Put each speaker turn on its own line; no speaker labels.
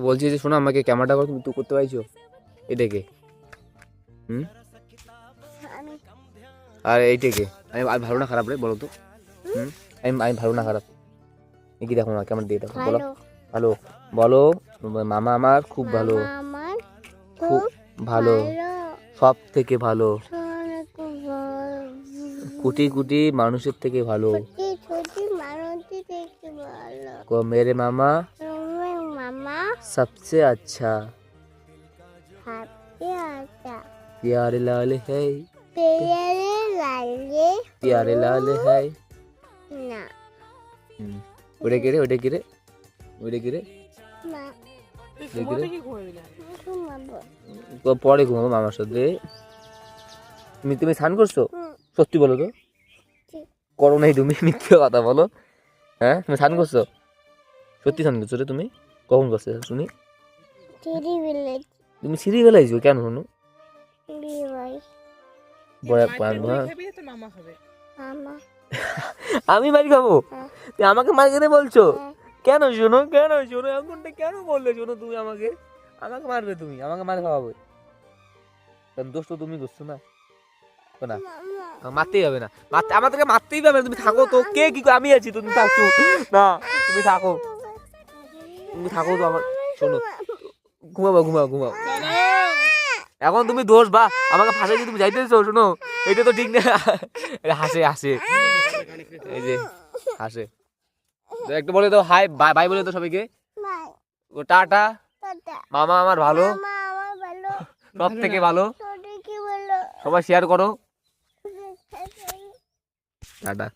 বলছি যে শোনো আমাকে ক্যামেরাটা করো, তুমি তো করতে পারছো এটাকে। আর এইটাকে আমি ভালো না খারাপ রে বলো তো? আমি ভালো না খারাপ? কি দেখো না ক্যামেরা দিয়ে দেখো, বলো ভালো। বলো মামা আমার খুব ভালো, খুব ভালো, সব থেকে ভালো, কোটি কোটি মানুষের থেকে ভালো। মেরে मामा सबसे अच्छा प्यारे लाल है, प्यारे लाल है ना। ওটা কি রে, ওটা কি রে, ওটা কি রে? পরে ঘুমাবো মামার সাথে। তুমি স্নান করছো? সত্যি বলো তো, করো নাই তুমি, মিথ্যে কথা বলো। হ্যাঁ তুমি স্নান করছো? সত্যি স্নান করছো রে তুমি? কখন করছো শুনি? তুমি সিঁড়ি বেলাইছো কেন শুনো? আমি মারি খাবো? আমাকে মার খেতে বলছো কেন? শোনো কেন, শোনো এমনটা কেন বললে? শোনো তুমি আমাকে মারবে, তুমি আমাকে মার খাওয়াবে, দোষ তো তুমি করছো না। না মারতেই হবে না, আমাদেরকে মারতেই হবে না। তুমি থাকো তো, কে কি আমি আছি, তুমি থাকো না, তুমি থাকো, তুমি থাকো তো আমার। শোনো ঘুমাবো, ঘুমাও। এখন তুমি দোষ বা আমাকে ফাঁসাই দিয়ে তুমি যাইতেছো? শোনো এটা তো ঠিক না। হাসে এই যে হাসে। একটু বলে দাও হাই, বাই বলে দাও সবাইকে। টাটা, মামা আমার ভালো, সব থেকে ভালো, সবাই শেয়ার করো। টাটা।